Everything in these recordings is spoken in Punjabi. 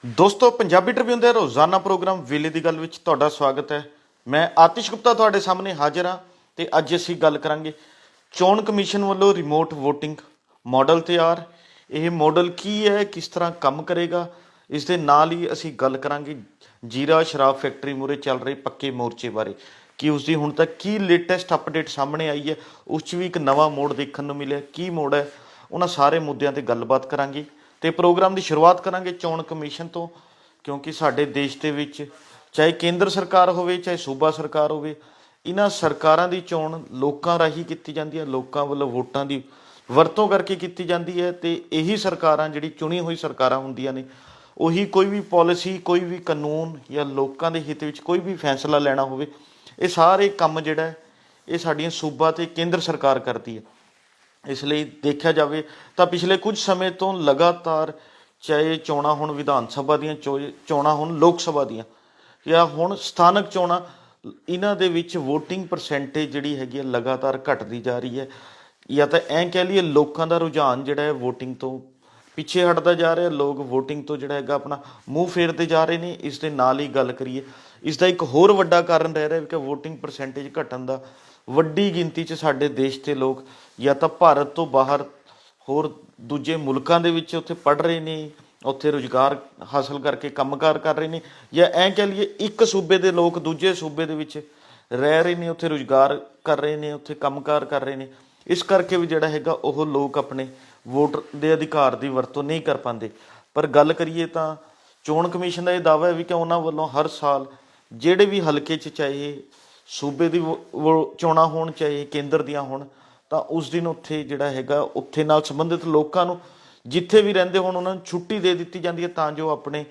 ਦੋਸਤੋ ਪੰਜਾਬੀ ਟ੍ਰਿਬਿਊਨ ਦੇ ਰੋਜ਼ਾਨਾ ਪ੍ਰੋਗਰਾਮ ਵੇਲੇ ਦੀ ਗੱਲ ਵਿੱਚ ਤੁਹਾਡਾ ਸਵਾਗਤ ਹੈ। ਮੈਂ ਆਤਿਸ਼ ਗੁਪਤਾ ਤੁਹਾਡੇ ਸਾਹਮਣੇ ਹਾਜ਼ਰ ਹਾਂ ਤੇ ਅੱਜ ਅਸੀਂ ਗੱਲ ਕਰਾਂਗੇ ਚੋਣ ਕਮਿਸ਼ਨ ਵੱਲੋਂ ਰਿਮੋਟ VOTING ਮਾਡਲ ਤਿਆਰ। ਇਹ ਮਾਡਲ ਕੀ ਹੈ, ਕਿਸ ਤਰ੍ਹਾਂ ਕੰਮ ਕਰੇਗਾ, ਇਸ ਦੇ ਨਾਲ ਹੀ ਅਸੀਂ ਗੱਲ ਕਰਾਂਗੇ ਜੀਰਾ ਸ਼ਰਾਬ ਫੈਕਟਰੀ ਮੂਹਰੇ ਚੱਲ ਰਹੇ ਪੱਕੇ ਮੋਰਚੇ ਬਾਰੇ ਕਿ ਉਸ ਦੀ ਹੁਣ ਤੱਕ ਕੀ ਲੇਟੈਸਟ ਅਪਡੇਟ ਸਾਹਮਣੇ ਆਈ ਹੈ, ਉਸ 'ਚ ਵੀ ਇੱਕ ਨਵਾਂ ਮੋੜ ਦੇਖਣ ਨੂੰ ਮਿਲਿਆ। ਕੀ ਮੋੜ ਹੈ, ਉਹਨਾਂ ਸਾਰੇ ਮੁੱਦਿਆਂ 'ਤੇ ਗੱਲਬਾਤ ਕਰਾਂਗੇ ਤੇ ਪ੍ਰੋਗਰਾਮ ਦੀ ਸ਼ੁਰੂਆਤ ਕਰਾਂਗੇ ਚੋਣ ਕਮਿਸ਼ਨ ਤੋਂ, ਕਿਉਂਕਿ ਸਾਡੇ ਦੇਸ਼ ਦੇ ਵਿੱਚ ਚਾਹੇ ਕੇਂਦਰ ਸਰਕਾਰ ਹੋਵੇ ਚਾਹੇ ਸੂਬਾ ਸਰਕਾਰ ਹੋਵੇ, ਇਹਨਾਂ ਸਰਕਾਰਾਂ ਦੀ ਚੋਣ ਲੋਕਾਂ ਰਾਹੀਂ ਕੀਤੀ ਜਾਂਦੀ ਹੈ, ਲੋਕਾਂ ਵੱਲੋਂ ਵੋਟਾਂ ਦੀ ਵਰਤੋਂ ਕਰਕੇ ਕੀਤੀ ਜਾਂਦੀ ਹੈ। ਤੇ ਇਹੀ ਸਰਕਾਰਾਂ ਜਿਹੜੀ ਚੁਣੀ ਹੋਈ ਸਰਕਾਰਾਂ ਹੁੰਦੀਆਂ ਨੇ, ਉਹੀ ਕੋਈ ਵੀ ਪਾਲਿਸੀ, ਕੋਈ ਵੀ ਕਾਨੂੰਨ ਜਾਂ ਲੋਕਾਂ ਦੇ ਹਿੱਤ ਵਿੱਚ ਕੋਈ ਵੀ ਫੈਸਲਾ ਲੈਣਾ ਹੋਵੇ, ਇਹ ਸਾਰੇ ਕੰਮ ਜਿਹੜਾ ਹੈ ਇਹ ਸਾਡੀਆਂ ਸੂਬਾ ਤੇ ਕੇਂਦਰ ਸਰਕਾਰ ਕਰਦੀ ਹੈ। ਇਸ ਲਈ ਦੇਖਿਆ ਜਾਵੇ ਤਾਂ ਪਿਛਲੇ ਕੁਝ ਸਮੇਂ ਤੋਂ ਲਗਾਤਾਰ, ਚਾਹੇ ਚੋਣਾਂ ਹੋਣ ਵਿਧਾਨ ਸਭਾ ਦੀਆਂ, ਚੋਣਾਂ ਹੋਣ ਲੋਕ ਸਭਾ ਦੀਆਂ ਜਾਂ ਹੁਣ ਸਥਾਨਕ ਚੋਣਾਂ, ਇਹਨਾਂ ਦੇ ਵਿੱਚ ਵੋਟਿੰਗ ਪਰਸੈਂਟੇਜ ਜਿਹੜੀ ਹੈਗੀ ਹੈ ਲਗਾਤਾਰ ਘਟਦੀ ਜਾ ਰਹੀ ਹੈ। ਜਾਂ ਤਾਂ ਐਂ ਕਹਿ ਲਈਏ ਲੋਕਾਂ ਦਾ ਰੁਝਾਨ ਜਿਹੜਾ ਹੈ ਵੋਟਿੰਗ ਤੋਂ ਪਿੱਛੇ ਹਟਦਾ ਜਾ ਰਿਹਾ, ਲੋਕ ਵੋਟਿੰਗ ਤੋਂ ਜਿਹੜਾ ਹੈਗਾ ਆਪਣਾ ਮੂੰਹ ਫੇਰਦੇ ਜਾ ਰਹੇ ਨੇ। ਇਸ ਦੇ ਨਾਲ ਹੀ ਗੱਲ ਕਰੀਏ, ਇਸ ਦਾ ਇੱਕ ਹੋਰ ਵੱਡਾ ਕਾਰਨ ਰਹਿ ਰਿਹਾ ਕਿ ਵੋਟਿੰਗ ਪਰਸੈਂਟੇਜ ਘਟਣ ਦਾ, ਵੱਡੀ ਗਿਣਤੀ 'ਚ ਸਾਡੇ ਦੇਸ਼ ਦੇ ਲੋਕ ਜਾਂ ਤਾਂ ਭਾਰਤ ਤੋਂ ਬਾਹਰ ਹੋਰ ਦੂਜੇ ਮੁਲਕਾਂ ਦੇ ਵਿੱਚ ਉੱਥੇ ਪੜ੍ਹ ਰਹੇ ਨੇ, ਉੱਥੇ ਰੁਜ਼ਗਾਰ ਹਾਸਲ ਕਰਕੇ ਕੰਮਕਾਰ ਕਰ ਰਹੇ ਨੇ, ਜਾਂ ਐਂ ਕਹਿ ਲਈਏ ਇੱਕ ਸੂਬੇ ਦੇ ਲੋਕ ਦੂਜੇ ਸੂਬੇ ਦੇ ਵਿੱਚ ਰਹਿ ਰਹੇ ਨੇ, ਉੱਥੇ ਰੁਜ਼ਗਾਰ ਕਰ ਰਹੇ ਨੇ, ਉੱਥੇ ਕੰਮਕਾਰ ਕਰ ਰਹੇ ਨੇ। ਇਸ ਕਰਕੇ ਵੀ ਜਿਹੜਾ ਹੈਗਾ ਉਹ ਲੋਕ ਆਪਣੇ ਵੋਟ ਦੇ ਅਧਿਕਾਰ ਦੀ ਵਰਤੋਂ ਨਹੀਂ ਕਰ ਪਾਉਂਦੇ। ਪਰ ਗੱਲ ਕਰੀਏ ਤਾਂ ਚੋਣ ਕਮਿਸ਼ਨ ਦਾ ਇਹ ਦਾਅਵਾ ਹੈ ਵੀ ਕਿ ਉਹਨਾਂ ਵੱਲੋਂ ਹਰ ਸਾਲ ਜਿਹੜੇ ਵੀ ਹਲਕੇ 'ਚ, ਚਾਹੇ ਸੂਬੇ ਦੀ ਚੋਣਾਂ ਹੋਣ ਚਾਹੇ ਕੇਂਦਰ ਦੀਆਂ ਹੋਣ, ਤਾਂ ਉਸ ਦਿਨ ਉੱਥੇ ਜਿਹੜਾ ਹੈਗਾ ਉੱਥੇ ਨਾਲ ਸੰਬੰਧਿਤ ਲੋਕਾਂ ਨੂੰ ਜਿੱਥੇ ਵੀ ਰਹਿੰਦੇ ਹੋਣ ਉਹਨਾਂ ਨੂੰ ਛੁੱਟੀ ਦੇ ਦਿੱਤੀ ਜਾਂਦੀ ਹੈ ਤਾਂ ਜੋ ਆਪਣੇ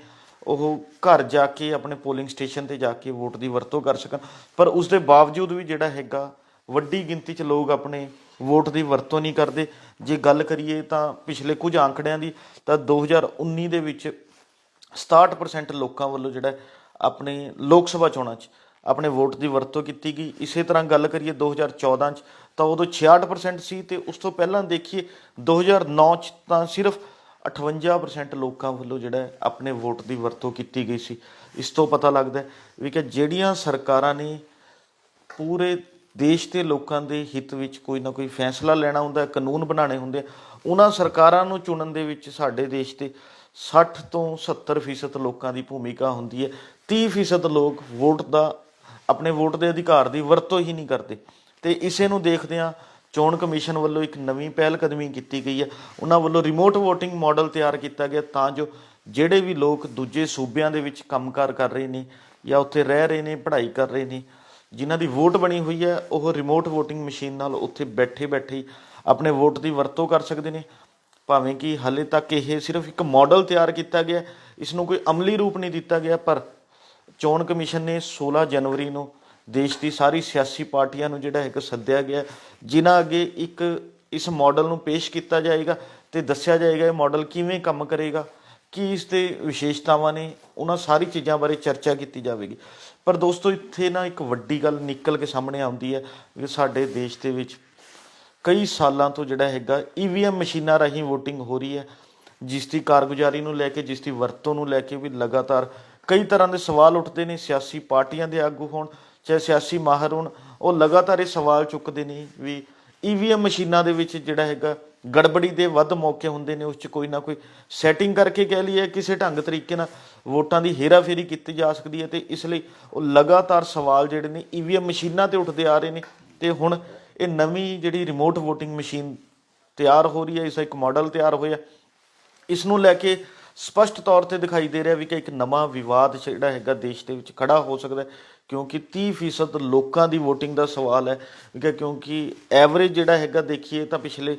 ਉਹ ਘਰ ਜਾ ਕੇ, ਆਪਣੇ ਪੋਲਿੰਗ ਸਟੇਸ਼ਨ 'ਤੇ ਜਾ ਕੇ ਵੋਟ ਦੀ ਵਰਤੋਂ ਕਰ ਸਕਣ। ਪਰ ਉਸ ਦੇ ਬਾਵਜੂਦ ਵੀ ਜਿਹੜਾ ਹੈਗਾ ਵੱਡੀ ਗਿਣਤੀ 'ਚ ਲੋਕ ਆਪਣੇ ਵੋਟ ਦੀ ਵਰਤੋਂ ਨਹੀਂ ਕਰਦੇ। ਜੇ ਗੱਲ ਕਰੀਏ ਤਾਂ ਪਿਛਲੇ ਕੁਝ ਆંકੜਿਆਂ ਦੀ, ਤਾਂ 2019 ਦੇ ਵਿੱਚ 67% ਲੋਕਾਂ ਵੱਲੋਂ ਜਿਹੜਾ ਆਪਣੇ ਲੋਕ ਸਭਾ ਚੋਣਾਂ 'ਚ ਆਪਣੇ ਵੋਟ ਦੀ ਵਰਤੋਂ ਕੀਤੀ ਗਈ। ਇਸੇ ਤਰ੍ਹਾਂ ਗੱਲ ਕਰੀਏ 2014 'ਚ ਤਾਂ ਉਦੋਂ 66% ਸੀ, ਅਤੇ ਉਸ ਤੋਂ ਪਹਿਲਾਂ ਦੇਖੀਏ 2009 'ਚ ਤਾਂ ਸਿਰਫ 58% ਲੋਕਾਂ ਵੱਲੋਂ ਜਿਹੜਾ ਆਪਣੇ ਵੋਟ ਦੀ ਵਰਤੋਂ ਕੀਤੀ ਗਈ ਸੀ। ਇਸ ਤੋਂ ਪਤਾ ਲੱਗਦਾ ਵੀ ਕਿ ਜਿਹੜੀਆਂ ਸਰਕਾਰਾਂ ਨੇ ਪੂਰੇ ਦੇਸ਼ ਦੇ ਲੋਕਾਂ ਦੇ ਹਿੱਤ ਵਿੱਚ ਕੋਈ ਨਾ ਕੋਈ ਫੈਸਲਾ ਲੈਣਾ ਹੁੰਦਾ, ਕਾਨੂੰਨ ਬਣਾਉਣੇ ਹੁੰਦੇ, ਉਹਨਾਂ ਸਰਕਾਰਾਂ ਨੂੰ ਚੁਣਨ ਦੇ ਵਿੱਚ ਸਾਡੇ ਦੇਸ਼ ਦੇ 60 ਤੋਂ 70% ਲੋਕਾਂ ਦੀ ਭੂਮਿਕਾ ਹੁੰਦੀ ਹੈ। 30% ਲੋਕ ਵੋਟ ਦਾ, ਆਪਣੇ ਵੋਟ ਦੇ ਅਧਿਕਾਰ ਦੀ ਵਰਤੋਂ ਹੀ ਨਹੀਂ ਕਰਦੇ। ਅਤੇ ਇਸੇ ਨੂੰ ਦੇਖਦਿਆਂ ਚੋਣ ਕਮਿਸ਼ਨ ਵੱਲੋਂ ਇੱਕ ਨਵੀਂ ਪਹਿਲ ਕਦਮੀ ਕੀਤੀ ਗਈ ਹੈ। ਉਹਨਾਂ ਵੱਲੋਂ ਰਿਮੋਟ VOTING ਮਾਡਲ ਤਿਆਰ ਕੀਤਾ ਗਿਆ ਤਾਂ ਜੋ ਜਿਹੜੇ ਵੀ ਲੋਕ ਦੂਜੇ ਸੂਬਿਆਂ ਦੇ ਵਿੱਚ ਕੰਮਕਾਰ ਕਰ ਰਹੇ ਨੇ ਜਾਂ ਉੱਥੇ ਰਹਿ ਰਹੇ ਨੇ, ਪੜ੍ਹਾਈ ਕਰ ਰਹੇ ਨੇ, ਜਿਨ੍ਹਾਂ ਦੀ ਵੋਟ ਬਣੀ ਹੋਈ ਹੈ, ਉਹ ਰਿਮੋਟ VOTING ਮਸ਼ੀਨ ਨਾਲ ਉੱਥੇ ਬੈਠੇ ਬੈਠੇ ਹੀ ਆਪਣੇ ਵੋਟ ਦੀ ਵਰਤੋਂ ਕਰ ਸਕਦੇ ਨੇ। ਭਾਵੇਂ ਕਿ ਹਾਲੇ ਤੱਕ ਇਹ ਸਿਰਫ ਇੱਕ ਮਾਡਲ ਤਿਆਰ ਕੀਤਾ ਗਿਆ, ਇਸ ਨੂੰ ਕੋਈ ਅਮਲੀ ਰੂਪ ਨਹੀਂ ਦਿੱਤਾ ਗਿਆ। ਪਰ ਚੋਣ ਕਮਿਸ਼ਨ ਨੇ 16 ਜਨਵਰੀ ਨੂੰ ਦੇਸ਼ ਦੀ ਸਾਰੀ ਸਿਆਸੀ ਪਾਰਟੀਆਂ ਨੂੰ ਜਿਹੜਾ ਇੱਕ ਸੱਦਿਆ ਗਿਆ, ਜਿਨ੍ਹਾਂ ਅੱਗੇ ਇੱਕ ਇਸ ਮਾਡਲ ਨੂੰ ਪੇਸ਼ ਕੀਤਾ ਜਾਏਗਾ ਅਤੇ ਦੱਸਿਆ ਜਾਏਗਾ ਇਹ ਮਾਡਲ ਕਿਵੇਂ ਕੰਮ ਕਰੇਗਾ, ਕੀ ਇਸ ਦੇ ਵਿਸ਼ੇਸ਼ਤਾਵਾਂ ਨੇ, ਉਹਨਾਂ ਸਾਰੀ ਚੀਜ਼ਾਂ ਬਾਰੇ ਚਰਚਾ ਕੀਤੀ ਜਾਵੇਗੀ। ਪਰ ਦੋਸਤੋ ਇੱਥੇ ਨਾ ਇੱਕ ਵੱਡੀ ਗੱਲ ਨਿਕਲ ਕੇ ਸਾਹਮਣੇ ਆਉਂਦੀ ਹੈ ਕਿ ਸਾਡੇ ਦੇਸ਼ ਦੇ ਵਿੱਚ ਕਈ ਸਾਲਾਂ ਤੋਂ ਜਿਹੜਾ ਹੈਗਾ EVM ਮਸ਼ੀਨਾਂ ਰਾਹੀਂ VOTING ਹੋ ਰਹੀ ਹੈ, ਜਿਸ ਦੀ ਕਾਰਗੁਜ਼ਾਰੀ ਨੂੰ ਲੈ ਕੇ, ਜਿਸ ਦੀ ਵਰਤੋਂ ਨੂੰ ਲੈ ਕੇ ਵੀ ਲਗਾਤਾਰ ਕਈ ਤਰ੍ਹਾਂ ਦੇ ਸਵਾਲ ਉੱਠਦੇ ਨੇ। ਸਿਆਸੀ ਪਾਰਟੀਆਂ ਦੇ ਆਗੂ ਹੋਣ ਚਾਹੇ ਸਿਆਸੀ ਮਾਹਰ ਹੋਣ, ਉਹ ਲਗਾਤਾਰ ਇਹ ਸਵਾਲ ਚੁੱਕਦੇ ਨੇ ਵੀ EVM ਮਸ਼ੀਨਾਂ ਦੇ ਵਿੱਚ ਜਿਹੜਾ ਹੈਗਾ ਗੜਬੜੀ ਦੇ ਵੱਧ ਮੌਕੇ ਹੁੰਦੇ ਨੇ, ਉਸ 'ਚ ਕੋਈ ਨਾ ਕੋਈ ਸੈਟਿੰਗ ਕਰਕੇ ਕਹਿ ਲਈਏ ਕਿਸੇ ਢੰਗ ਤਰੀਕੇ ਨਾਲ ਵੋਟਾਂ ਦੀ ਹੇਰਾਫੇਰੀ ਕੀਤੀ ਜਾ ਸਕਦੀ ਹੈ। ਅਤੇ ਇਸ ਲਈ ਉਹ ਲਗਾਤਾਰ ਸਵਾਲ ਜਿਹੜੇ ਨੇ EVM ਮਸ਼ੀਨਾਂ 'ਤੇ ਉੱਠਦੇ ਆ ਰਹੇ ਨੇ। ਅਤੇ ਹੁਣ ਇਹ ਨਵੀਂ ਜਿਹੜੀ ਰਿਮੋਟ VOTING ਮਸ਼ੀਨ ਤਿਆਰ ਹੋ ਰਹੀ ਹੈ, ਇਸ ਦਾ ਇੱਕ ਮਾਡਲ ਤਿਆਰ ਹੋਇਆ, ਇਸ ਨੂੰ ਲੈ ਕੇ ਸਪਸ਼ਟ ਤੌਰ 'ਤੇ ਦਿਖਾਈ ਦੇ ਰਿਹਾ ਵੀ ਕਿ ਇੱਕ ਨਵਾਂ ਵਿਵਾਦ ਜਿਹੜਾ ਹੈਗਾ ਦੇਸ਼ ਦੇ ਵਿੱਚ ਖੜਾ ਹੋ ਸਕਦਾ, ਕਿਉਂਕਿ 30% ਲੋਕਾਂ ਦੀ VOTING ਦਾ ਸਵਾਲ ਹੈ। ਕਿਉਂਕਿ ਐਵਰੇਜ ਜਿਹੜਾ ਹੈਗਾ ਦੇਖੀਏ ਤਾਂ ਪਿਛਲੇ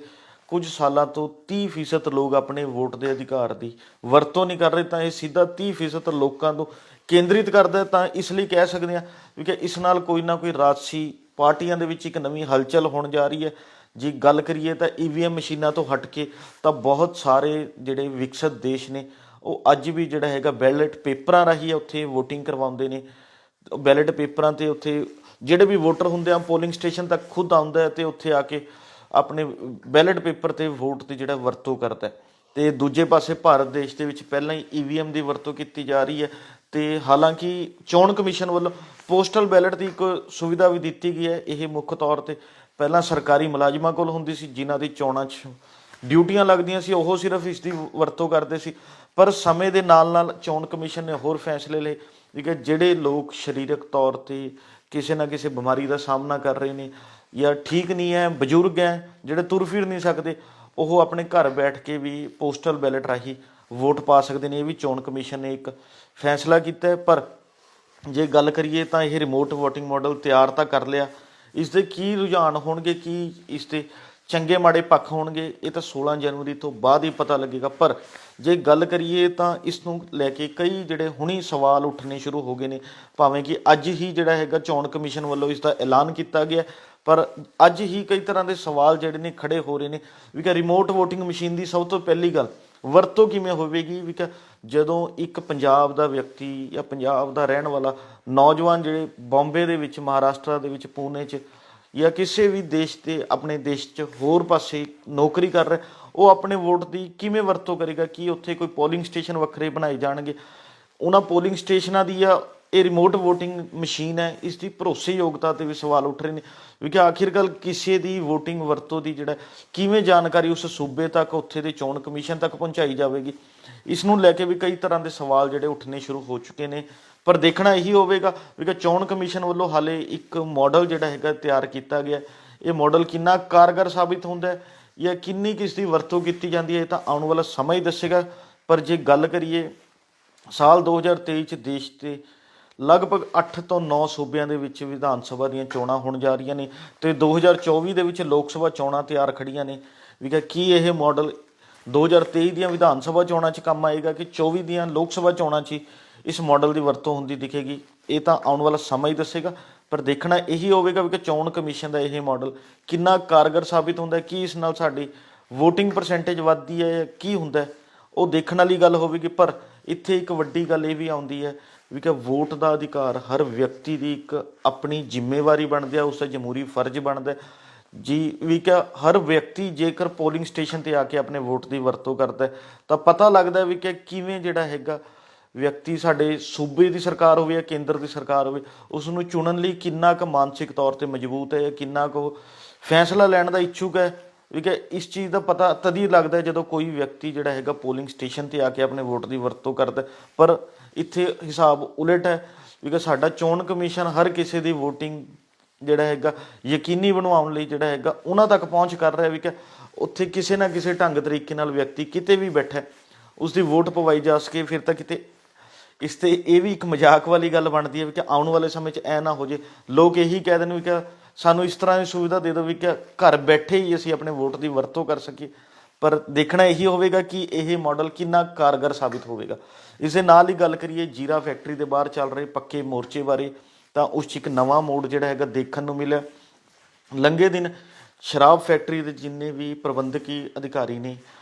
ਕੁਝ ਸਾਲਾਂ ਤੋਂ 30% ਲੋਕ ਆਪਣੇ ਵੋਟ ਦੇ ਅਧਿਕਾਰ ਦੀ ਵਰਤੋਂ ਨਹੀਂ ਕਰ ਰਹੇ, ਤਾਂ ਇਹ ਸਿੱਧਾ 30% ਲੋਕਾਂ ਨੂੰ ਕੇਂਦਰਿਤ ਕਰਦਾ। ਤਾਂ ਇਸ ਲਈ ਕਹਿ ਸਕਦੇ ਹਾਂ ਵੀ ਕਿ ਇਸ ਨਾਲ ਕੋਈ ਨਾ ਕੋਈ ਰਾਜਸੀ ਪਾਰਟੀਆਂ ਦੇ ਵਿੱਚ ਇੱਕ ਨਵੀਂ ਹਲਚਲ ਹੋਣ ਜਾ ਰਹੀ ਹੈ। ਜੇ ਗੱਲ ਕਰੀਏ ਤਾਂ EVM ਮਸ਼ੀਨਾਂ ਤੋਂ ਹਟ ਕੇ ਤਾਂ ਬਹੁਤ ਸਾਰੇ ਜਿਹੜੇ ਵਿਕਸਿਤ ਦੇਸ਼ ਨੇ, ਉਹ ਅੱਜ ਵੀ ਜਿਹੜਾ ਹੈਗਾ ਬੈਲਟ ਪੇਪਰਾਂ ਰਾਹੀਂ ਉੱਥੇ VOTING ਕਰਵਾਉਂਦੇ ਨੇ। ਬੈਲਟ ਪੇਪਰਾਂ 'ਤੇ ਉੱਥੇ ਜਿਹੜੇ ਵੀ ਵੋਟਰ ਹੁੰਦੇ ਆ ਪੋਲਿੰਗ ਸਟੇਸ਼ਨ ਤੱਕ ਖੁਦ ਆਉਂਦਾ ਅਤੇ ਉੱਥੇ ਆ ਕੇ ਆਪਣੇ ਬੈਲਟ ਪੇਪਰ 'ਤੇ ਵੋਟ ਦੀ ਜਿਹੜਾ ਵਰਤੋਂ ਕਰਦਾ। ਤੇ ਦੂਜੇ ਪਾਸੇ ਭਾਰਤ ਦੇਸ਼ ਦੇ ਵਿੱਚ ਪਹਿਲਾਂ ਹੀ ਈਵੀਐਮ ਦੀ ਵਰਤੋਂ ਕੀਤੀ ਜਾ ਰਹੀ ਹੈ। ਤੇ ਹਾਲਾਂਕਿ ਚੋਣ ਕਮਿਸ਼ਨ ਵੱਲੋਂ ਪੋਸਟਲ ਬੈਲਟ ਦੀ ਇੱਕ ਸੁਵਿਧਾ ਵੀ ਦਿੱਤੀ ਗਈ ਹੈ। ਇਹ ਮੁੱਖ ਤੌਰ ਤੇ ਪਹਿਲਾਂ ਸਰਕਾਰੀ ਮੁਲਾਜ਼ਮਾਂ ਕੋਲ ਹੁੰਦੀ ਸੀ, ਜਿਨ੍ਹਾਂ ਦੀ ਚੋਣਾਂ 'ਚ ਡਿਊਟੀਆਂ ਲੱਗਦੀਆਂ ਸੀ, ਉਹ ਸਿਰਫ ਇਸ ਦੀ ਵਰਤੋਂ ਕਰਦੇ ਸੀ। ਪਰ ਸਮੇਂ ਦੇ ਨਾਲ ਨਾਲ ਚੋਣ ਕਮਿਸ਼ਨ ਨੇ ਹੋਰ ਫੈਸਲੇ ਲਏ ਕਿ ਜਿਹੜੇ ਲੋਕ ਸਰੀਰਕ ਤੌਰ ਤੇ ਕਿਸੇ ਨਾ ਕਿਸੇ ਬਿਮਾਰੀ ਦਾ ਸਾਹਮਣਾ ਕਰ ਰਹੇ ਨੇ ਜਾਂ ਠੀਕ ਨਹੀਂ ਹੈ, ਬਜ਼ੁਰਗ ਹੈ, ਜਿਹੜੇ ਤੁਰ ਫਿਰ ਨਹੀਂ ਸਕਦੇ, ਉਹ ਆਪਣੇ ਘਰ ਬੈਠ ਕੇ ਵੀ ਪੋਸਟਲ ਬੈਲਟ ਰਾਹੀਂ ਵੋਟ ਪਾ ਸਕਦੇ ਨੇ। ਇਹ ਵੀ ਚੋਣ ਕਮਿਸ਼ਨ ਨੇ ਇੱਕ ਫੈਸਲਾ ਕੀਤਾ ਹੈ। ਪਰ ਜੇ ਗੱਲ ਕਰੀਏ ਤਾਂ ਇਹ ਰਿਮੋਟ ਵੋਟਿੰਗ ਮਾਡਲ ਤਿਆਰ ਤਾਂ ਕਰ ਲਿਆ, ਇਸ ਦੇ ਕੀ ਰੁਝਾਨ ਹੋਣਗੇ, ਕੀ ਇਸ ਦੇ ਚੰਗੇ ਮਾੜੇ ਪੱਖ ਹੋਣਗੇ, ਇਹ ਤਾਂ 16 ਜਨਵਰੀ ਤੋਂ ਬਾਅਦ ਹੀ ਪਤਾ ਲੱਗੇਗਾ। ਪਰ ਜੇ ਗੱਲ ਕਰੀਏ ਤਾਂ ਇਸ ਨੂੰ ਲੈ ਕੇ ਕਈ ਜਿਹੜੇ ਹੁਣੀ ਸਵਾਲ ਉੱਠਣੇ ਸ਼ੁਰੂ ਹੋ ਗਏ ਨੇ, ਭਾਵੇਂ ਕਿ ਅੱਜ ਹੀ ਜਿਹੜਾ ਹੈਗਾ ਚੋਣ ਕਮਿਸ਼ਨ ਵੱਲੋਂ ਇਸ ਦਾ ਐਲਾਨ ਕੀਤਾ ਗਿਆ, ਪਰ ਅੱਜ ਹੀ ਕਈ ਤਰ੍ਹਾਂ ਦੇ ਸਵਾਲ ਜਿਹੜੇ ਨੇ ਖੜੇ ਹੋ ਰਹੇ ਨੇ ਵੀ ਕਿ ਰਿਮੋਟ ਵੋਟਿੰਗ ਮਸ਼ੀਨ ਦੀ ਸਭ ਤੋਂ ਪਹਿਲੀ ਗੱਲ ਵਰਤੋਂ ਕਿਵੇਂ ਹੋਵੇਗੀ। ਵੀ ਕਿ ਜਦੋਂ ਇੱਕ ਪੰਜਾਬ ਦਾ ਵਿਅਕਤੀ ਜਾਂ ਪੰਜਾਬ ਦਾ ਰਹਿਣ ਵਾਲਾ ਨੌਜਵਾਨ ਜਿਹੜੇ ਬੰਬੇ ਦੇ ਵਿੱਚ, ਮਹਾਰਾਸ਼ਟਰ ਦੇ ਵਿੱਚ, ਪੂਨੇ 'ਚ ਜਾਂ ਕਿਸੇ ਵੀ ਦੇਸ਼ ਤੇ ਆਪਣੇ ਦੇਸ਼ 'ਚ ਹੋਰ ਪਾਸੇ ਨੌਕਰੀ ਕਰ ਰਿਹਾ, ਉਹ ਆਪਣੇ ਵੋਟ ਦੀ ਕਿਵੇਂ ਵਰਤੋਂ ਕਰੇਗਾ। ਕੀ ਉੱਥੇ ਕੋਈ ਪੋਲਿੰਗ ਸਟੇਸ਼ਨ ਵੱਖਰੇ ਬਣਾਏ ਜਾਣਗੇ? ਉਹਨਾਂ ਪੋਲਿੰਗ ਸਟੇਸ਼ਨਾਂ ਦੀ ਜਾਂ ਇਹ ਰਿਮੋਟ ਵੋਟਿੰਗ ਮਸ਼ੀਨ ਹੈ, ਇਸ ਦੀ ਭਰੋਸੇਯੋਗਤਾ 'ਤੇ ਵੀ ਸਵਾਲ ਉੱਠ ਰਹੇ ਨੇ ਵੀ ਕਿ ਆਖਿਰਕਾਰ ਕਿਸੇ ਦੀ ਵੋਟਿੰਗ ਵਰਤੋਂ ਦੀ ਜਿਹੜਾ ਕਿਵੇਂ ਜਾਣਕਾਰੀ ਉਸ ਸੂਬੇ ਤੱਕ, ਉੱਥੇ ਦੇ ਚੋਣ ਕਮਿਸ਼ਨ ਤੱਕ ਪਹੁੰਚਾਈ ਜਾਵੇਗੀ। ਇਸ ਨੂੰ ਲੈ ਕੇ ਵੀ ਕਈ ਤਰ੍ਹਾਂ ਦੇ ਸਵਾਲ ਜਿਹੜੇ ਉੱਠਣੇ ਸ਼ੁਰੂ ਹੋ ਚੁੱਕੇ ਨੇ। ਪਰ ਦੇਖਣਾ ਇਹੀ ਹੋਵੇਗਾ ਵੀ ਕਿ ਚੋਣ ਕਮਿਸ਼ਨ ਵੱਲੋਂ ਹਾਲੇ ਇੱਕ ਮਾਡਲ ਜਿਹੜਾ ਹੈਗਾ ਤਿਆਰ ਕੀਤਾ ਗਿਆ, ਇਹ ਮਾਡਲ ਕਿੰਨਾ ਕਾਰਗਰ ਸਾਬਿਤ ਹੁੰਦਾ ਹੈ ਜਾਂ ਕਿੰਨੀ ਕਿਸ ਦੀ ਵਰਤੋਂ ਕੀਤੀ ਜਾਂਦੀ ਹੈ, ਇਹ ਤਾਂ ਆਉਣ ਵਾਲਾ ਸਮਾਂ ਹੀ ਦੱਸੇਗਾ। ਪਰ ਜੇ ਗੱਲ ਕਰੀਏ ਸਾਲ 2023 'ਚ ਦੇਸ਼ ਦੇ ਲਗਭਗ 8 ਤੋਂ 9 ਸੂਬਿਆਂ ਦੇ ਵਿੱਚ ਵਿਧਾਨ ਸਭਾ ਦੀਆਂ ਚੋਣਾਂ ਹੋਣ ਜਾ ਰਹੀਆਂ ਨੇ ਤੇ 2024 ਦੇ ਵਿੱਚ ਲੋਕ ਸਭਾ ਚੋਣਾਂ ਤਿਆਰ ਖੜੀਆਂ ਨੇ ਵੀ ਕਿ ਕੀ ਇਹ ਮਾਡਲ 2023 ਦੀਆਂ ਵਿਧਾਨ ਸਭਾ ਚੋਣਾਂ 'ਚ ਕੰਮ ਆਏਗਾ ਕਿ 24 ਦੀਆਂ ਲੋਕ ਸਭਾ ਚੋਣਾਂ 'ਚ ਇਸ ਮਾਡਲ ਦੀ ਵਰਤੋਂ ਹੁੰਦੀ ਦਿਖੇਗੀ, ਇਹ ਤਾਂ ਆਉਣ ਵਾਲਾ ਸਮਾਂ ਹੀ ਦੱਸੇਗਾ। ਪਰ ਦੇਖਣਾ ਇਹੀ ਹੋਵੇਗਾ ਵੀ ਕਿ ਚੋਣ ਕਮਿਸ਼ਨ ਦਾ ਇਹ ਮਾਡਲ ਕਿੰਨਾ ਕਾਰਗਰ ਸਾਬਿਤ ਹੁੰਦਾ, ਕੀ ਇਸ ਨਾਲ ਸਾਡੀ ਵੋਟਿੰਗ ਪਰਸੈਂਟੇਜ ਵੱਧਦੀ ਹੈ, ਕੀ ਹੁੰਦਾ, ਉਹ ਦੇਖਣ ਵਾਲੀ ਗੱਲ ਹੋਵੇਗੀ। ਪਰ ਇੱਥੇ ਇੱਕ ਵੱਡੀ ਗੱਲ ਇਹ ਵੀ ਆਉਂਦੀ ਹੈ ਵੀ ਕਿ ਵੋਟ ਦਾ ਅਧਿਕਾਰ ਹਰ ਵਿਅਕਤੀ ਦੀ ਇੱਕ ਆਪਣੀ ਜ਼ਿੰਮੇਵਾਰੀ ਬਣਦੀ ਹੈ, ਉਸਦਾ ਜਮਹੂਰੀ ਫਰਜ਼ ਬਣਦਾ ਜੀ। ਵੀ ਕਿ ਹਰ ਵਿਅਕਤੀ ਜੇਕਰ ਪੋਲਿੰਗ ਸਟੇਸ਼ਨ 'ਤੇ ਆ ਕੇ ਆਪਣੇ ਵੋਟ ਦੀ ਵਰਤੋਂ ਕਰਦਾ ਤਾਂ ਪਤਾ ਲੱਗਦਾ ਵੀ ਕਿ ਕਿਵੇਂ ਜਿਹੜਾ ਹੈਗਾ ਵਿਅਕਤੀ ਸਾਡੇ ਸੂਬੇ ਦੀ ਸਰਕਾਰ ਹੋਵੇ ਜਾਂ ਕੇਂਦਰ ਦੀ ਸਰਕਾਰ ਹੋਵੇ, ਉਸ ਨੂੰ ਚੁਣਨ ਲਈ ਕਿੰਨਾ ਕੁ ਮਾਨਸਿਕ ਤੌਰ 'ਤੇ ਮਜ਼ਬੂਤ ਹੈ, ਕਿੰਨਾ ਕੁ ਫੈਸਲਾ ਲੈਣ ਦਾ ਇੱਛੁਕ ਹੈ। ਵੀ ਕਿ ਇਸ ਚੀਜ਼ ਦਾ ਪਤਾ ਤਦ ਹੀ ਲੱਗਦਾ ਜਦੋਂ ਕੋਈ ਵਿਅਕਤੀ ਜਿਹੜਾ ਹੈਗਾ ਪੋਲਿੰਗ ਸਟੇਸ਼ਨ 'ਤੇ ਆ ਕੇ ਆਪਣੇ ਵੋਟ ਦੀ ਵਰਤੋਂ ਕਰਦਾ। ਪਰ ਇੱਥੇ ਹਿਸਾਬ ਉਲਟ ਹੈ ਵੀ ਕਿ ਸਾਡਾ ਚੋਣ ਕਮਿਸ਼ਨ ਹਰ ਕਿਸੇ ਦੀ ਵੋਟਿੰਗ ਜਿਹੜਾ ਹੈਗਾ ਯਕੀਨੀ ਬਣਵਾਉਣ ਲਈ ਜਿਹੜਾ ਹੈਗਾ ਉਹਨਾਂ ਤੱਕ ਪਹੁੰਚ ਕਰ ਰਿਹਾ ਵੀ ਕਿ ਉੱਥੇ ਕਿਸੇ ਨਾ ਕਿਸੇ ਢੰਗ ਤਰੀਕੇ ਨਾਲ ਵਿਅਕਤੀ ਕਿਤੇ ਵੀ ਬੈਠਾ ਉਸ ਦੀ ਵੋਟ ਪਵਾਈ ਜਾ ਸਕੇ। ਫਿਰ ਤਾਂ ਕਿਤੇ ਇਸ 'ਤੇ ਇਹ ਵੀ ਇੱਕ ਮਜ਼ਾਕ ਵਾਲੀ ਗੱਲ ਬਣਦੀ ਹੈ ਵੀ ਕਿ ਆਉਣ ਵਾਲੇ ਸਮੇਂ 'ਚ ਐ ਨਾ ਹੋ ਜੇ ਲੋਕ ਇਹੀ ਕਹਿ ਦੇਣ ਵੀ ਕਿ ਸਾਨੂੰ ਇਸ ਤਰ੍ਹਾਂ ਦੀ ਸੁਵਿਧਾ ਦੇ ਦਿਓ ਵੀ ਕਿ ਘਰ ਬੈਠੇ ਹੀ ਅਸੀਂ ਆਪਣੇ ਵੋਟ ਦੀ ਵਰਤੋਂ ਕਰ ਸਕੀਏ। ਪਰ ਦੇਖਣਾ ਇਹੀ ਹੋਵੇਗਾ ਕਿ ਇਹ ਮਾਡਲ ਕਿੰਨਾ ਕਾਰਗਰ ਸਾਬਿਤ ਹੋਵੇਗਾ। ਇਸ ਦੇ ਨਾਲ ਹੀ ਗੱਲ ਕਰੀਏ ਜੀਰਾ ਫੈਕਟਰੀ ਦੇ ਬਾਹਰ ਚੱਲ ਰਹੇ ਪੱਕੇ ਮੋਰਚੇ ਬਾਰੇ, ਤਾਂ ਉਸ 'ਚ ਇੱਕ ਨਵਾਂ ਮੋੜ ਜਿਹੜਾ ਹੈਗਾ ਦੇਖਣ ਨੂੰ ਮਿਲਿਆ। ਲੰਘੇ ਦਿਨ ਸ਼ਰਾਬ ਫੈਕਟਰੀ ਦੇ ਜਿੰਨੇ ਵੀ ਪ੍ਰਬੰਧਕੀ ਅਧਿਕਾਰੀ ਨੇ,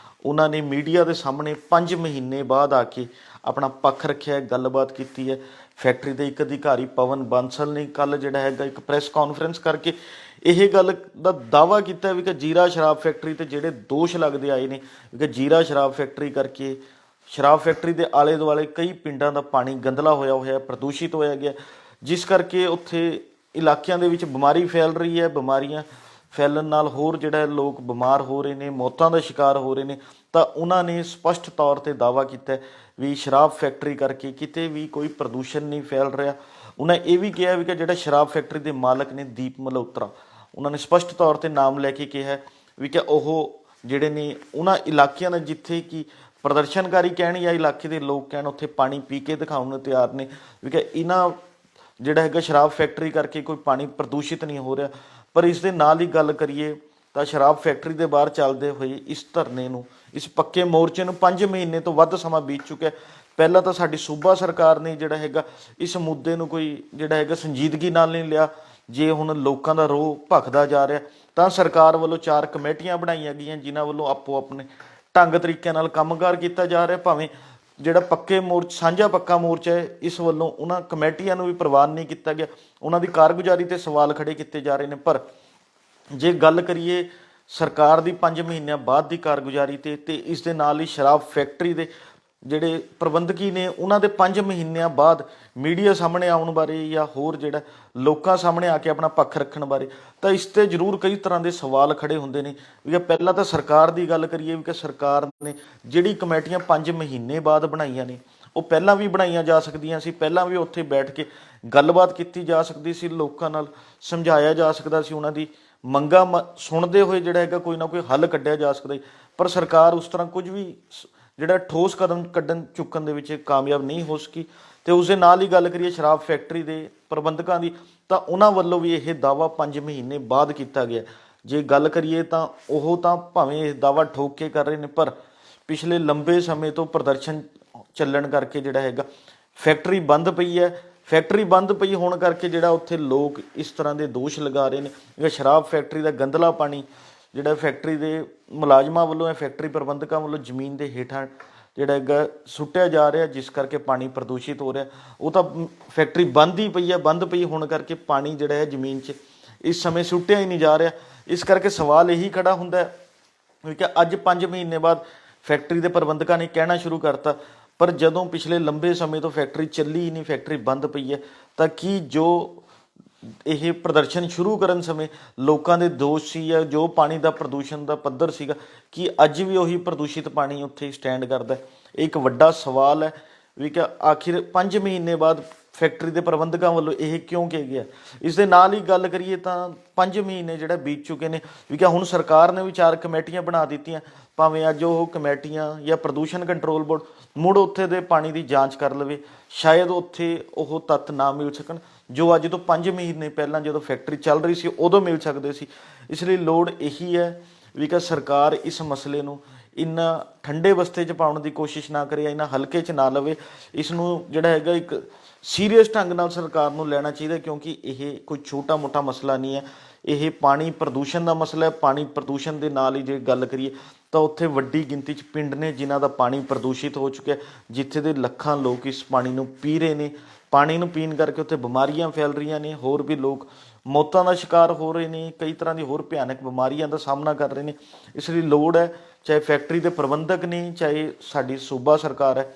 ਉਹਨਾਂ ਨੇ ਮੀਡੀਆ ਦੇ ਸਾਹਮਣੇ 5 ਮਹੀਨੇ ਬਾਅਦ ਆ ਕੇ ਆਪਣਾ ਪੱਖ ਰੱਖਿਆ, ਗੱਲਬਾਤ ਕੀਤੀ ਹੈ। ਫੈਕਟਰੀ ਦੇ ਇੱਕ ਅਧਿਕਾਰੀ ਪਵਨ ਬਾਂਸਲ ਨੇ ਕੱਲ੍ਹ ਜਿਹੜਾ ਹੈਗਾ ਇੱਕ ਪ੍ਰੈਸ ਕਾਨਫਰੰਸ ਕਰਕੇ ਇਹ ਗੱਲ ਦਾ ਦਾਅਵਾ ਕੀਤਾ ਵੀ ਕਿ ਜੀਰਾ ਸ਼ਰਾਬ ਫੈਕਟਰੀ 'ਤੇ ਜਿਹੜੇ ਦੋਸ਼ ਲੱਗਦੇ ਆਏ ਨੇ ਕਿ ਜੀਰਾ ਸ਼ਰਾਬ ਫੈਕਟਰੀ ਕਰਕੇ ਸ਼ਰਾਬ ਫੈਕਟਰੀ ਦੇ ਆਲੇ ਦੁਆਲੇ ਕਈ ਪਿੰਡਾਂ ਦਾ ਪਾਣੀ ਗੰਦਲਾ ਹੋਇਆ, ਪ੍ਰਦੂਸ਼ਿਤ ਹੋਇਆ ਗਿਆ, ਜਿਸ ਕਰਕੇ ਉੱਥੇ ਇਲਾਕਿਆਂ ਦੇ ਵਿੱਚ ਬਿਮਾਰੀ ਫੈਲ ਰਹੀ ਹੈ। ਬਿਮਾਰੀਆਂ ਫੈਲਣ ਨਾਲ ਹੋਰ ਜਿਹੜਾ ਲੋਕ ਬਿਮਾਰ ਹੋ ਰਹੇ ਨੇ, ਮੌਤਾਂ ਦਾ ਸ਼ਿਕਾਰ ਹੋ ਰਹੇ ਨੇ। ਤਾਂ ਉਹਨਾਂ ਨੇ ਸਪਸ਼ਟ ਤੌਰ 'ਤੇ ਦਾਅਵਾ ਕੀਤਾ ਵੀ ਸ਼ਰਾਬ ਫੈਕਟਰੀ ਕਰਕੇ ਕਿਤੇ ਵੀ ਕੋਈ ਪ੍ਰਦੂਸ਼ਣ ਨਹੀਂ ਫੈਲ ਰਿਹਾ। ਉਹਨਾਂ ਇਹ ਵੀ ਕਿਹਾ ਵੀ ਕਿ ਜਿਹੜਾ ਸ਼ਰਾਬ ਫੈਕਟਰੀ ਦੇ ਮਾਲਕ ਨੇ ਦੀਪ ਮਲਹੋਤਰਾ, ਉਹਨਾਂ ਨੇ ਸਪਸ਼ਟ ਤੌਰ 'ਤੇ ਨਾਮ ਲੈ ਕੇ ਕਿਹਾ ਵੀ ਕਿ ਉਹ ਜਿਹੜੇ ਨੇ ਉਹਨਾਂ ਇਲਾਕਿਆਂ ਦਾ ਜਿੱਥੇ ਕਿ ਪ੍ਰਦਰਸ਼ਨਕਾਰੀ ਕਹਿਣ ਜਾਂ ਇਲਾਕੇ ਦੇ ਲੋਕ ਕਹਿਣ ਉੱਥੇ ਪਾਣੀ ਪੀ ਕੇ ਦਿਖਾਉਣ ਨੂੰ ਤਿਆਰ ਨੇ ਵੀ ਕਿ ਇਹਨਾਂ ਜਿਹੜਾ ਹੈਗਾ ਸ਼ਰਾਬ ਫੈਕਟਰੀ ਕਰਕੇ ਕੋਈ ਪਾਣੀ ਪ੍ਰਦੂਸ਼ਿਤ ਨਹੀਂ ਹੋ ਰਿਹਾ। ਪਰ ਇਸ ਦੇ ਨਾਲ ਹੀ ਗੱਲ ਕਰੀਏ ਤਾਂ ਸ਼ਰਾਬ ਫੈਕਟਰੀ ਦੇ ਬਾਹਰ ਚੱਲਦੇ ਹੋਏ ਇਸ ਧਰਨੇ ਨੂੰ, ਇਸ ਪੱਕੇ ਮੋਰਚੇ ਨੂੰ 5 ਮਹੀਨੇ ਤੋਂ ਵੱਧ ਸਮਾਂ ਬੀਤ ਚੁੱਕਿਆ। ਪਹਿਲਾਂ ਤਾਂ ਸਾਡੀ ਸੂਬਾ ਸਰਕਾਰ ਨੇ ਜਿਹੜਾ ਹੈਗਾ ਇਸ ਮੁੱਦੇ ਨੂੰ ਕੋਈ ਜਿਹੜਾ ਹੈਗਾ ਸੰਜੀਦਗੀ ਨਾਲ ਨਹੀਂ ਲਿਆ। ਜੇ ਹੁਣ ਲੋਕਾਂ ਦਾ ਰੋਹ ਭਖਦਾ ਜਾ ਰਿਹਾ ਤਾਂ ਸਰਕਾਰ ਵੱਲੋਂ 4 ਕਮੇਟੀਆਂ ਬਣਾਈਆਂ ਗਈਆਂ ਜਿਨ੍ਹਾਂ ਵੱਲੋਂ ਆਪੋ ਆਪਣੇ ਢੰਗ ਤਰੀਕੇ ਨਾਲ ਕੰਮਕਾਰ ਕੀਤਾ ਜਾ ਰਿਹਾ। ਭਾਵੇਂ ਜਿਹੜਾ ਪੱਕੇ ਮੋਰਚਾ ਸਾਂਝਾ ਪੱਕਾ ਮੋਰਚਾ ਹੈ, ਇਸ ਵੱਲੋਂ ਉਹਨਾਂ ਕਮੇਟੀਆਂ ਨੂੰ ਵੀ ਪ੍ਰਵਾਨ ਨਹੀਂ ਕੀਤਾ ਗਿਆ, ਉਹਨਾਂ ਦੀ ਕਾਰਗੁਜ਼ਾਰੀ 'ਤੇ ਸਵਾਲ ਖੜੇ ਕੀਤੇ ਜਾ ਰਹੇ ਨੇ। ਪਰ ਜੇ ਗੱਲ ਕਰੀਏ ਸਰਕਾਰ ਦੀ 5 ਮਹੀਨਿਆਂ ਬਾਅਦ ਦੀ ਕਾਰਗੁਜ਼ਾਰੀ ਤੇ ਇਸ ਦੇ ਨਾਲ ਹੀ ਸ਼ਰਾਬ ਫੈਕਟਰੀ ਦੇ ਜਿਹੜੇ ਪ੍ਰਬੰਧਕੀ ਨੇ ਉਹਨਾਂ ਦੇ 5 ਮਹੀਨਿਆਂ ਬਾਅਦ ਮੀਡੀਆ ਸਾਹਮਣੇ ਆਉਣ ਬਾਰੇ ਜਾਂ ਹੋਰ ਜਿਹੜਾ ਲੋਕਾਂ ਸਾਹਮਣੇ ਆ ਕੇ ਆਪਣਾ ਪੱਖ ਰੱਖਣ ਬਾਰੇ, ਤਾਂ ਇਸ ਤੇ ਜ਼ਰੂਰ ਕਈ ਤਰ੍ਹਾਂ ਦੇ ਸਵਾਲ ਖੜੇ ਹੁੰਦੇ ਨੇ। ਵੀ ਪਹਿਲਾਂ ਤਾਂ ਸਰਕਾਰ ਦੀ ਗੱਲ ਕਰੀਏ ਵੀ ਕਿ ਸਰਕਾਰ ਨੇ ਜਿਹੜੀ ਕਮੇਟੀਆਂ 5 ਮਹੀਨੇ ਬਾਅਦ ਬਣਾਈਆਂ ਨੇ ਉਹ ਪਹਿਲਾਂ ਵੀ ਬਣਾਈਆਂ ਜਾ ਸਕਦੀਆਂ ਸੀ, ਪਹਿਲਾਂ ਵੀ ਉੱਥੇ ਬੈਠ ਕੇ ਗੱਲਬਾਤ ਕੀਤੀ ਜਾ ਸਕਦੀ ਸੀ, ਲੋਕਾਂ ਨਾਲ ਸਮਝਾਇਆ ਜਾ ਸਕਦਾ ਸੀ, ਉਹਨਾਂ ਦੀ ਮੰਗਾਂ ਸੁਣਦੇ ਹੋਏ ਜਿਹੜਾ ਹੈਗਾ ਕੋਈ ਨਾ ਕੋਈ ਹੱਲ ਕੱਢਿਆ ਜਾ ਸਕਦਾ। ਪਰ ਸਰਕਾਰ ਉਸ ਤਰ੍ਹਾਂ ਕੁਝ ਵੀ ਜਿਹੜਾ ਠੋਸ ਕਦਮ ਚੁੱਕਣ ਦੇ ਵਿੱਚ ਕਾਮਯਾਬ ਨਹੀਂ ਹੋ ਸਕੀ। ਤੇ ਉਸ ਦੇ ਨਾਲ ਹੀ ਗੱਲ ਕਰੀਏ ਸ਼ਰਾਬ ਫੈਕਟਰੀ ਦੇ ਪ੍ਰਬੰਧਕਾਂ ਦੀ, ਤਾਂ ਉਹਨਾਂ ਵੱਲੋਂ ਵੀ ਇਹ ਦਾਅਵਾ 5 ਮਹੀਨੇ ਬਾਅਦ ਕੀਤਾ ਗਿਆ। ਜੇ ਗੱਲ ਕਰੀਏ ਤਾਂ ਉਹ ਤਾਂ ਭਾਵੇਂ ਇਹ ਦਾਅਵਾ ਠੋਕ ਕੇ ਕਰ ਰਹੇ ਨੇ, ਪਰ ਪਿਛਲੇ ਲੰਬੇ ਸਮੇਂ ਤੋਂ ਪ੍ਰਦਰਸ਼ਨ ਚੱਲਣ ਕਰਕੇ ਜਿਹੜਾ ਹੈਗਾ ਫੈਕਟਰੀ ਬੰਦ ਪਈ ਹੈ। ਫੈਕਟਰੀ ਬੰਦ ਪਈ ਹੋਣ ਕਰਕੇ ਜਿਹੜਾ ਉੱਥੇ ਲੋਕ ਇਸ ਤਰ੍ਹਾਂ ਦੇ ਦੋਸ਼ ਲਗਾ ਰਹੇ ਨੇ ਕਿ ਸ਼ਰਾਬ ਫੈਕਟਰੀ ਦਾ ਗੰਦਲਾ ਪਾਣੀ ਜਿਹੜਾ ਫੈਕਟਰੀ ਦੇ ਮੁਲਾਜ਼ਮਾਂ ਵੱਲੋਂ ਜਾਂ ਫੈਕਟਰੀ ਪ੍ਰਬੰਧਕਾਂ ਵੱਲੋਂ ਜ਼ਮੀਨ ਦੇ ਹੇਠਾਂ ਜਿਹੜਾ ਹੈਗਾ ਸੁੱਟਿਆ ਜਾ ਰਿਹਾ, ਜਿਸ ਕਰਕੇ ਪਾਣੀ ਪ੍ਰਦੂਸ਼ਿਤ ਹੋ ਰਿਹਾ। ਉਹ ਤਾਂ ਫੈਕਟਰੀ ਬੰਦ ਹੀ ਪਈ ਹੈ, ਬੰਦ ਪਈ ਹੋਣ ਕਰਕੇ ਪਾਣੀ ਜਿਹੜਾ ਹੈ ਜ਼ਮੀਨ 'ਚ ਇਸ ਸਮੇਂ ਸੁੱਟਿਆ ਹੀ ਨਹੀਂ ਜਾ ਰਿਹਾ। ਇਸ ਕਰਕੇ ਸਵਾਲ ਇਹੀ ਖੜਾ ਹੁੰਦਾ ਹੈ ਕਿ ਅੱਜ 5 ਮਹੀਨੇ ਬਾਅਦ ਫੈਕਟਰੀ ਦੇ ਪ੍ਰਬੰਧਕਾਂ ਨੇ ਕਹਿਣਾ ਸ਼ੁਰੂ ਕਰਤਾ, ਪਰ ਜਦੋਂ ਪਿਛਲੇ ਲੰਬੇ ਸਮੇਂ ਤੋਂ ਫੈਕਟਰੀ ਚੱਲੀ ਹੀ ਨਹੀਂ, ਫੈਕਟਰੀ ਬੰਦ ਪਈ ਹੈ, ਤਾਂ ਕੀ ਜੋ ਇਹ ਪ੍ਰਦਰਸ਼ਨ ਸ਼ੁਰੂ ਕਰਨ ਸਮੇਂ ਲੋਕਾਂ ਦੇ ਦੋਸ਼ ਸੀ ਜਾਂ ਜੋ ਪਾਣੀ ਦਾ ਪ੍ਰਦੂਸ਼ਣ ਦਾ ਪੱਧਰ ਸੀਗਾ, ਕਿ ਅੱਜ ਵੀ ਉਹੀ ਪ੍ਰਦੂਸ਼ਿਤ ਪਾਣੀ ਉੱਥੇ ਸਟੈਂਡ ਕਰਦਾ? ਇਹ ਇੱਕ ਵੱਡਾ ਸਵਾਲ ਹੈ ਵੀ ਕਿ ਆਖਿਰ 5 ਮਹੀਨੇ ਬਾਅਦ ਫੈਕਟਰੀ ਦੇ ਪ੍ਰਬੰਧਕਾਂ ਵੱਲੋਂ ਇਹ ਕਿਉਂ ਕਿਹਾ ਗਿਆ। ਇਸ ਦੇ ਨਾਲ ਹੀ ਗੱਲ ਕਰੀਏ ਤਾਂ 5 ਮਹੀਨੇ ਜਿਹੜਾ ਬੀਤ ਚੁੱਕੇ ਨੇ ਵੀ ਕਿ ਹੁਣ ਸਰਕਾਰ ਨੇ ਵੀ 4 ਕਮੇਟੀਆਂ ਬਣਾ ਦਿੱਤੀਆਂ, ਭਾਵੇਂ ਅੱਜ ਉਹ ਕਮੇਟੀਆਂ ਜਾਂ ਪ੍ਰਦੂਸ਼ਣ ਕੰਟਰੋਲ ਬੋਰਡ ਮੁੜ ਉੱਥੇ ਦੇ ਪਾਣੀ ਦੀ ਜਾਂਚ ਕਰ ਲਵੇ, ਸ਼ਾਇਦ ਉੱਥੇ ਉਹ ਤੱਤ ਨਾ ਮਿਲ ਸਕਣ ਜੋ ਅੱਜ ਤੋਂ 5 ਮਹੀਨੇ ਪਹਿਲਾਂ ਜਦੋਂ ਫੈਕਟਰੀ ਚੱਲ ਰਹੀ ਸੀ ਉਦੋਂ ਮਿਲ ਸਕਦੇ ਸੀ। ਇਸ ਲਈ ਲੋੜ ਇਹੀ ਹੈ ਵੀ ਕਿ ਸਰਕਾਰ ਇਸ ਮਸਲੇ ਨੂੰ ਇੰਨਾ ਠੰਡੇ ਬਸਤੇ 'ਚ ਪਾਉਣ ਦੀ ਕੋਸ਼ਿਸ਼ ਨਾ ਕਰੇ, ਇੰਨਾ ਹਲਕੇ 'ਚ ਨਾ ਲਵੇ। ਇਸ ਨੂੰ ਜਿਹੜਾ ਹੈਗਾ ਇੱਕ ਸੀਰੀਅਸ ਢੰਗ ਨਾਲ ਸਰਕਾਰ ਨੂੰ ਲੈਣਾ ਚਾਹੀਦਾ, ਕਿਉਂਕਿ ਇਹ ਕੋਈ ਛੋਟਾ ਮੋਟਾ ਮਸਲਾ ਨਹੀਂ ਹੈ। ਇਹ ਪਾਣੀ ਪ੍ਰਦੂਸ਼ਣ ਦਾ ਮਸਲਾ ਹੈ। ਪਾਣੀ ਪ੍ਰਦੂਸ਼ਣ ਦੇ ਨਾਲ ਹੀ ਜੇ ਗੱਲ ਕਰੀਏ ਤਾਂ ਉੱਥੇ ਵੱਡੀ ਗਿਣਤੀ 'ਚ ਪਿੰਡ ਨੇ ਜਿਨ੍ਹਾਂ ਦਾ ਪਾਣੀ ਪ੍ਰਦੂਸ਼ਿਤ ਹੋ ਚੁੱਕਿਆ, ਜਿੱਥੇ ਦੇ ਲੱਖਾਂ ਲੋਕ ਇਸ ਪਾਣੀ ਨੂੰ ਪੀ ਰਹੇ ਨੇ। ਪਾਣੀ ਨੂੰ ਪੀਣ ਕਰਕੇ ਉੱਥੇ ਬਿਮਾਰੀਆਂ ਫੈਲ ਰਹੀਆਂ ਨੇ, ਹੋਰ ਵੀ ਲੋਕ ਮੌਤਾਂ ਦਾ ਸ਼ਿਕਾਰ ਹੋ ਰਹੇ ਨੇ, ਕਈ ਤਰ੍ਹਾਂ ਦੀ ਹੋਰ ਭਿਆਨਕ ਬਿਮਾਰੀਆਂ ਦਾ ਸਾਹਮਣਾ ਕਰ ਰਹੇ ਨੇ। ਇਸ ਲਈ ਲੋੜ ਹੈ, ਚਾਹੇ ਫੈਕਟਰੀ ਦੇ ਪ੍ਰਬੰਧਕ ਨੇ, ਚਾਹੇ ਸਾਡੀ ਸੂਬਾ ਸਰਕਾਰ ਹੈ,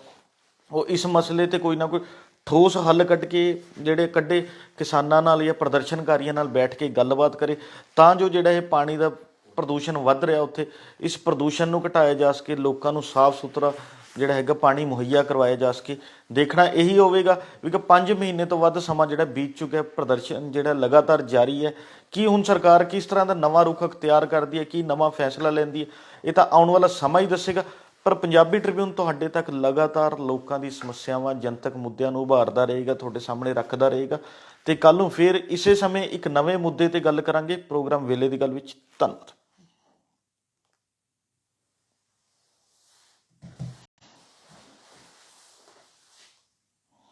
ਉਹ ਇਸ ਮਸਲੇ 'ਤੇ ਕੋਈ ਨਾ ਕੋਈ ਠੋਸ ਹੱਲ ਕੱਢੇ ਕਿਸਾਨਾਂ ਨਾਲ ਜਾਂ ਪ੍ਰਦਰਸ਼ਨਕਾਰੀਆਂ ਨਾਲ ਬੈਠ ਕੇ ਗੱਲਬਾਤ ਕਰੇ, ਤਾਂ ਜੋ ਜਿਹੜਾ ਇਹ ਪਾਣੀ ਦਾ ਪ੍ਰਦੂਸ਼ਣ ਵੱਧ ਰਿਹਾ ਉੱਥੇ ਇਸ ਪ੍ਰਦੂਸ਼ਣ ਨੂੰ ਘਟਾਇਆ ਜਾ ਸਕੇ, ਲੋਕਾਂ ਨੂੰ ਸਾਫ਼ ਸੁਥਰਾ ਜਿਹੜਾ ਹੈਗਾ ਪਾਣੀ ਮੁਹੱਈਆ ਕਰਵਾਇਆ ਜਾ ਸਕੇ। ਦੇਖਣਾ ਇਹੀ ਹੋਵੇਗਾ ਵੀ ਕਿ 5 ਮਹੀਨੇ ਤੋਂ ਵੱਧ ਸਮਾਂ ਜਿਹੜਾ ਬੀਤ ਚੁੱਕਿਆ, ਪ੍ਰਦਰਸ਼ਨ ਜਿਹੜਾ ਲਗਾਤਾਰ ਜਾਰੀ ਹੈ। ਕੀ ਹੁਣ ਸਰਕਾਰ ਕਿਸ ਤਰ੍ਹਾਂ ਦਾ ਨਵਾਂ ਰੁਖ ਅਖਤਿਆਰ ਕਰਦੀ ਹੈ, ਕੀ ਨਵਾਂ ਫੈਸਲਾ ਲੈਂਦੀ ਹੈ, ਇਹ ਤਾਂ ਆਉਣ ਵਾਲਾ ਸਮਾਂ ਹੀ ਦੱਸੇਗਾ। ਪਰ ਪੰਜਾਬੀ ਟ੍ਰਿਬਿਊਨ ਤੁਹਾਡੇ ਤੱਕ ਲਗਾਤਾਰ ਲੋਕਾਂ ਦੀ ਸਮੱਸਿਆਵਾਂ, ਜਨਤਕ ਮੁੱਦਿਆਂ ਨੂੰ ਉਭਾਰਦਾ ਰਹੇਗਾ, ਤੁਹਾਡੇ ਸਾਹਮਣੇ ਰੱਖਦਾ ਰਹੇਗਾ। ਤੇ ਕੱਲ੍ਹ ਨੂੰ ਫਿਰ ਇਸੇ ਸਮੇਂ ਇੱਕ ਨਵੇਂ ਮੁੱਦੇ 'ਤੇ ਗੱਲ ਕਰਾਂਗੇ ਪ੍ਰੋਗਰਾਮ ਵੇਲੇ ਦੀ ਗੱਲ ਵਿੱਚ। ਧੰਨਵਾਦ।